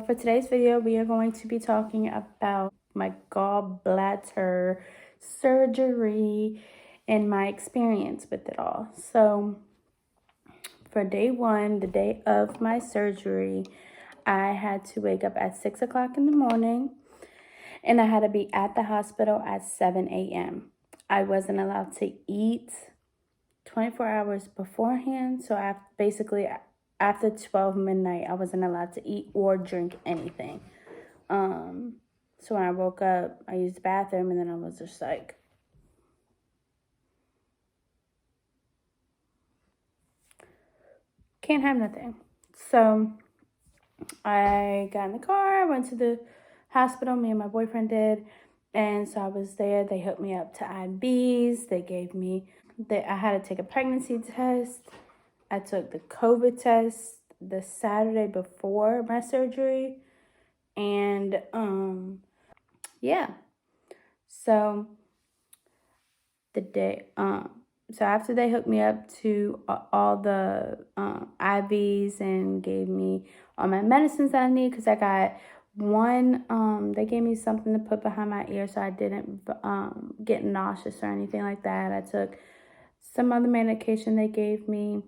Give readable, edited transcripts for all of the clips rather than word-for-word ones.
for today's video, we are going to be talking about my gallbladder surgery and my experience with it all. So for day one, the day of my surgery, I had to wake up at 6 o'clock in the morning and I had to be at the hospital at 7 a.m. I wasn't allowed to eat 24 hours beforehand. So after 12 midnight, I wasn't allowed to eat or drink anything. So when I woke up, I used the bathroom and then I was just like, can't have nothing. So I got in the car, went to the hospital, me and my boyfriend did. And so I was there. They hooked me up to IVs. I had to take a pregnancy test. I took the COVID test the Saturday before my surgery. And yeah. So so after they hooked me up to all the IVs and gave me all my medicines that I need, because I got they gave me something to put behind my ear so I didn't get nauseous or anything like that. I took some other medication they gave me,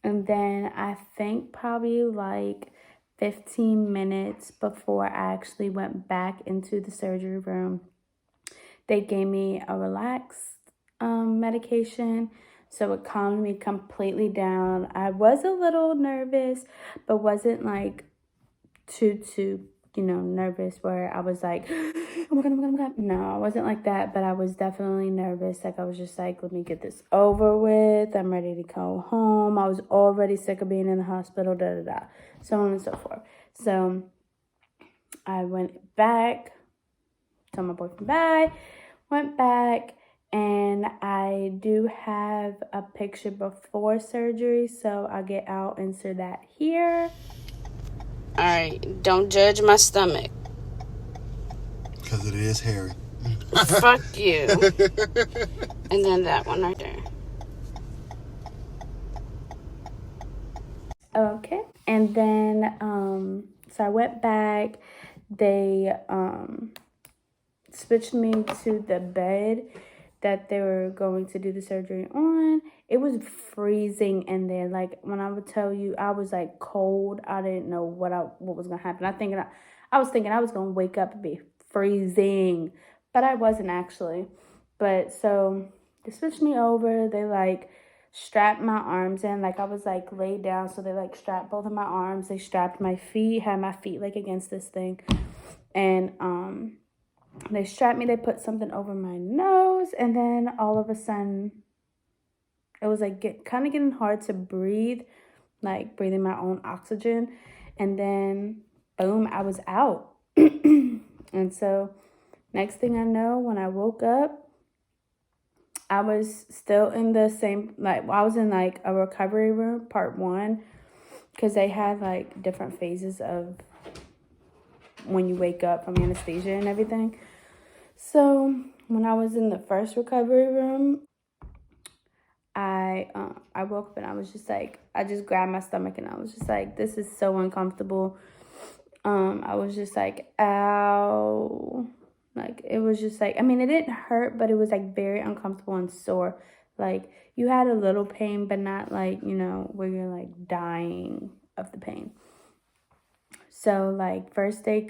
and then I think probably like 15 minutes before I actually went back into the surgery room, they gave me a relax medication, so it calmed me completely down. I was a little nervous, but wasn't like too nervous where I was like, oh my god. No, I wasn't like that, but I was definitely nervous. Like, I was just like, let me get this over with. I'm ready to go home. I was already sick of being in the hospital, so on and so forth. So I went back, told my boyfriend bye, went back, and I do have a picture before surgery, so I'll get out and insert that here. All right, don't judge my stomach. Because it is hairy. Fuck you. And then that one right there. Okay, and then so I went back. They switched me to the bed that they were going to do the surgery on. It was freezing in there. Like, when I would tell you, I was like cold. I didn't know what was gonna happen. I was thinking I was gonna wake up and be freezing, but I wasn't actually. But so they switched me over. They like strapped my arms in. Like, I was like laid down, so they like strapped both of my arms. They strapped my feet, had my feet like against this thing, and they strapped me. They put something over my nose, and then all of a sudden, it was like kind of getting hard to breathe, like breathing my own oxygen, and then boom, I was out. And so next thing I know, when I woke up, I was still in the same, like, I was in like a recovery room, part 1, because they had like different phases of when you wake up from anesthesia and everything. So when I was in the first recovery room, I woke up and I was just like, I just grabbed my stomach and I was just like, this is so uncomfortable. I was just like, ow. Like, it was just like, I mean, it didn't hurt, but it was like very uncomfortable and sore. Like, you had a little pain, but not like, where you're like dying of the pain. So like, first day,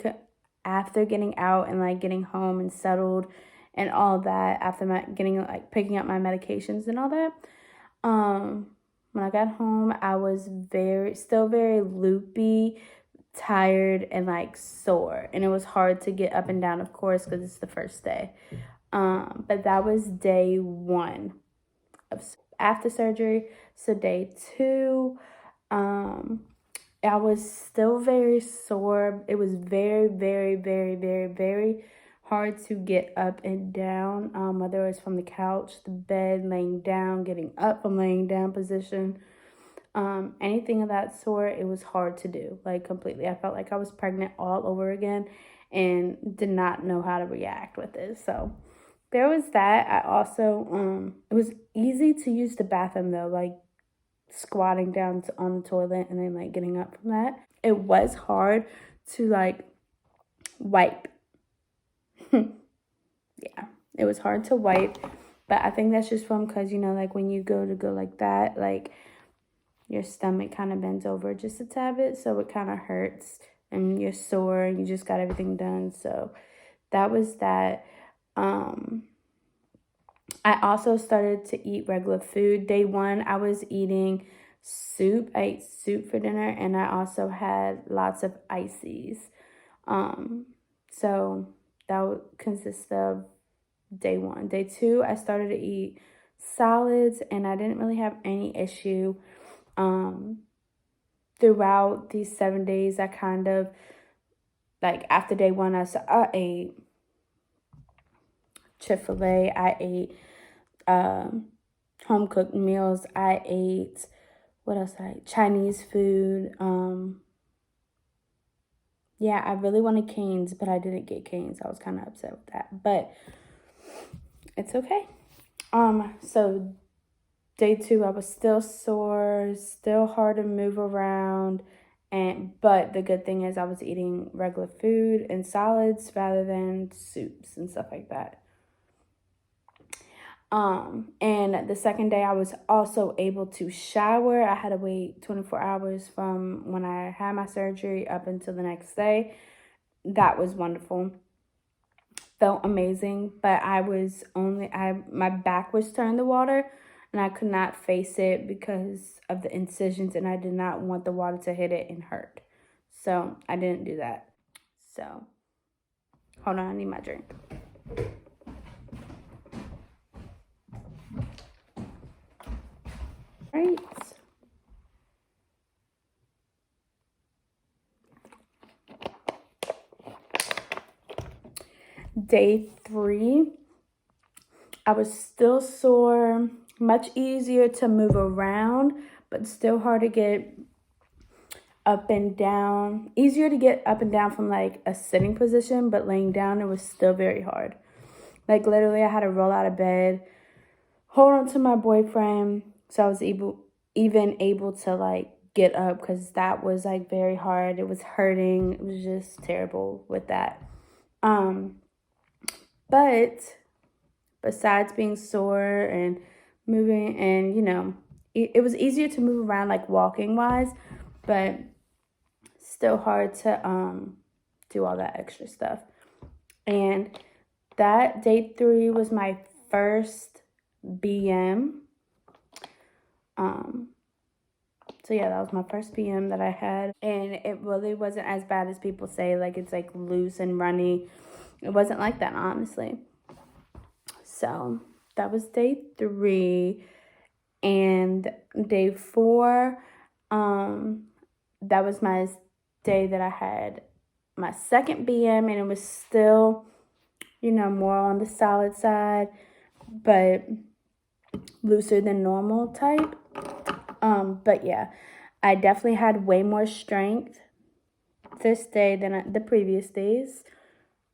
after getting out and like getting home and settled and all that, after picking up my medications and all that, when I got home, I was still very loopy, tired, and like sore, and it was hard to get up and down, of course, because it's the first day. But that was day 1 after surgery. So day 2, I was still very sore. It was very, very, very, very, very hard to get up and down, whether it was from the couch, the bed, laying down, getting up from laying down position, anything of that sort. It was hard to do, like, completely. I felt like I was pregnant all over again and did not know how to react with it. So there was that. I also, it was easy to use the bathroom though, like squatting down on the toilet and then like getting up from that. It was hard to like wipe. Yeah, it was hard to wipe, but I think that's just from because, you know, like when you go like that, like your stomach kind of bends over just a tad bit, so it kind of hurts and you're sore and you just got everything done. So that was that. I also started to eat regular food. Day 1, I was eating soup. I ate soup for dinner, and I also had lots of ices. So that would consist of day 1. Day 2, I started to eat solids, and I didn't really have any issue. Throughout these 7 days, I kind of, like after day 1, I ate Chick-fil-A, I ate home cooked meals, I ate, what else I ate? Chinese food. Yeah, I really wanted Cane's, but I didn't get Cane's. I was kind of upset with that, but it's okay. So day 2, I was still sore, still hard to move around, but the good thing is I was eating regular food and solids rather than soups and stuff like that. And the second day I was also able to shower. I had to wait 24 hours from when I had my surgery up until the next day. That was wonderful. Felt amazing, but my back was turned to water and I could not face it because of the incisions and I did not want the water to hit it and hurt. So I didn't do that. So hold on, I need my drink. Right. Day 3, I was still sore, much easier to move around, but still hard to get up and down. Easier to get up and down from like a sitting position, but laying down, it was still very hard. Like literally I had to roll out of bed, hold on to my boyfriend, so I was even able to like get up because that was like very hard. It was hurting. It was just terrible with that. But besides being sore and moving and, you know, it was easier to move around like walking wise, but still hard to do all that extra stuff. And that day 3 was my first BM. So yeah, that was my first BM that I had, and it really wasn't as bad as people say, like it's like loose and runny. It wasn't like that, honestly. So that was day 3. And day 4, that was my day that I had my second BM, and it was still, you know, more on the solid side, but looser than normal type. But yeah, I definitely had way more strength this day than the previous days.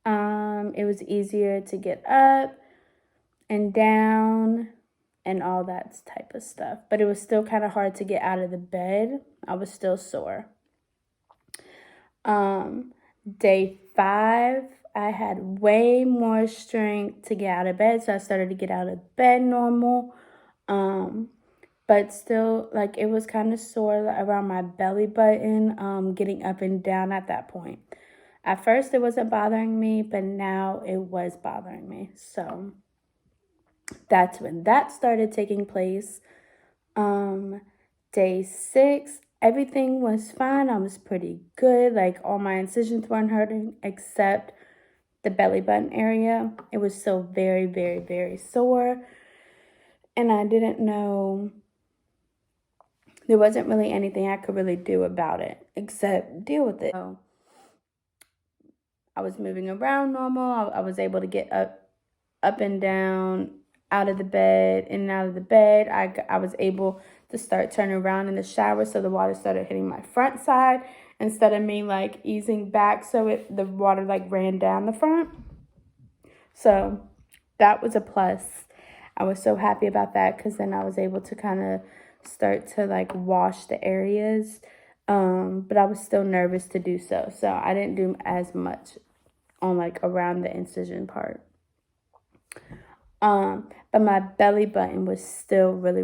It was easier to get up and down and all that type of stuff, but it was still kind of hard to get out of the bed. I was still sore. Day 5, I had way more strength to get out of bed, so I started to get out of bed normal. But still, like, it was kind of sore around my belly button, getting up and down at that point. At first, it wasn't bothering me, but now it was bothering me. So that's when that started taking place. Day 6, everything was fine. I was pretty good. Like, all my incisions weren't hurting except the belly button area. It was still very, very, very sore. And I didn't know, there wasn't really anything I could really do about it except deal with it. So I was moving around normal. I was able to get up and down, out of the bed, in and out of the bed. I was able to start turning around in the shower, so the water started hitting my front side instead of me like easing back, so the water like ran down the front. So that was a plus. I was so happy about that because then I was able to kind of start to like wash the areas But I was still nervous to do so. So I didn't do as much on like around the incision part. But my belly button was still really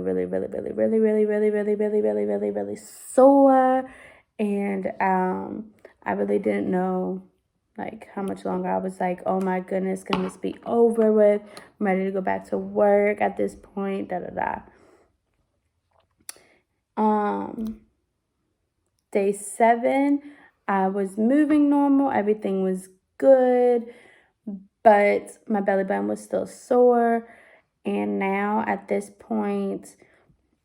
sore. And I really didn't know like how much longer. I was like, oh my goodness, can this be over with? I'm ready to go back to work at this point, Day 7, I was moving normal. Everything was good, but my belly button was still sore. And now at this point,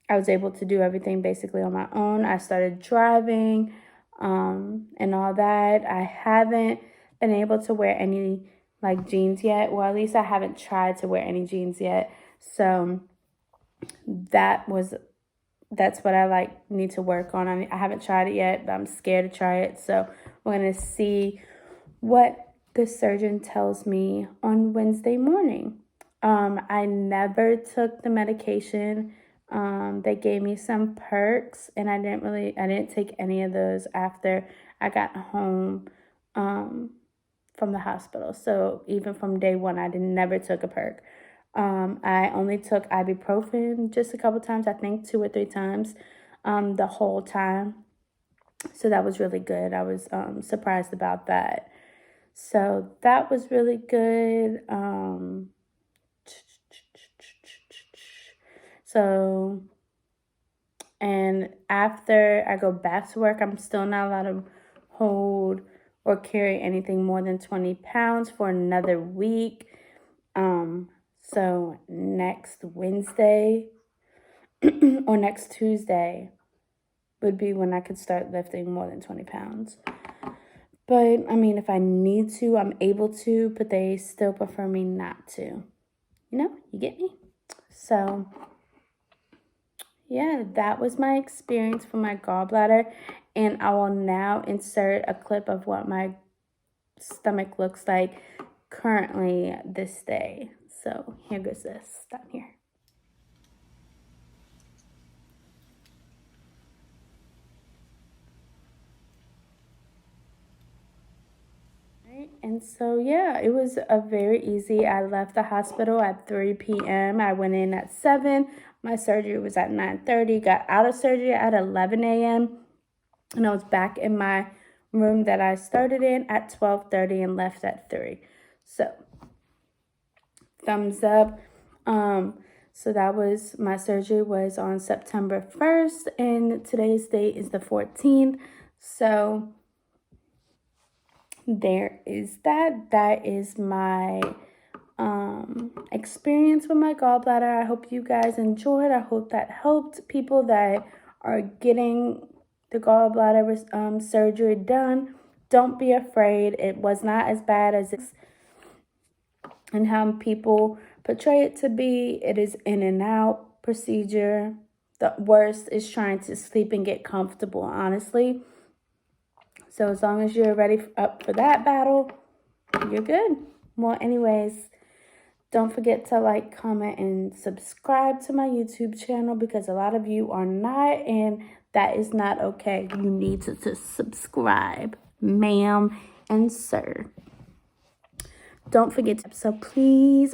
I was able to do everything basically on my own. I started driving and all that. I haven't been able to wear any like jeans yet, or at least I haven't tried to wear any jeans yet. So that's what I like need to work on. I haven't tried it yet, but I'm scared to try it. So we're going to see what the surgeon tells me on Wednesday morning. I never took the medication. They gave me some perks, and I didn't take any of those after I got home from the hospital. So even from day 1, I never took a perk. I only took ibuprofen just a couple times, I think 2 or 3 times the whole time. So that was really good. I was surprised about that. So that was really good. And after I go back to work, I'm still not allowed to hold or carry anything more than 20 pounds for another week. So next Wednesday or next Tuesday would be when I could start lifting more than 20 pounds. But, I mean, if I need to, I'm able to, but they still prefer me not to. You get me? So, yeah, that was my experience for my gallbladder. And I will now insert a clip of what my stomach looks like currently this day. So, here goes this down here. And so, yeah, it was very easy. I left the hospital at 3 p.m. I went in at 7. My surgery was at 9:30. Got out of surgery at 11 a.m. And I was back in my room that I started in at 12:30 and left at 3. So, thumbs up. So that was, my surgery was on September 1st. And today's date is the 14th. So there is that. That is my experience with my gallbladder. I hope you guys enjoyed. I hope that helped people that are getting the gallbladder surgery done. Don't be afraid. It was not as bad as it's and how people portray it to be. It is in and out procedure. The worst is trying to sleep and get comfortable, honestly. So as long as you're ready up for that battle, you're good. Well, anyways, don't forget to like, comment, and subscribe to my YouTube channel because a lot of you are not, and that is not okay. You need to subscribe, ma'am and sir. Don't forget to, so please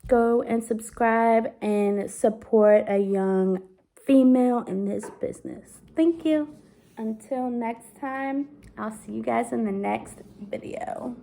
go and subscribe and support a young female in this business. Thank you. Until next time, I'll see you guys in the next video.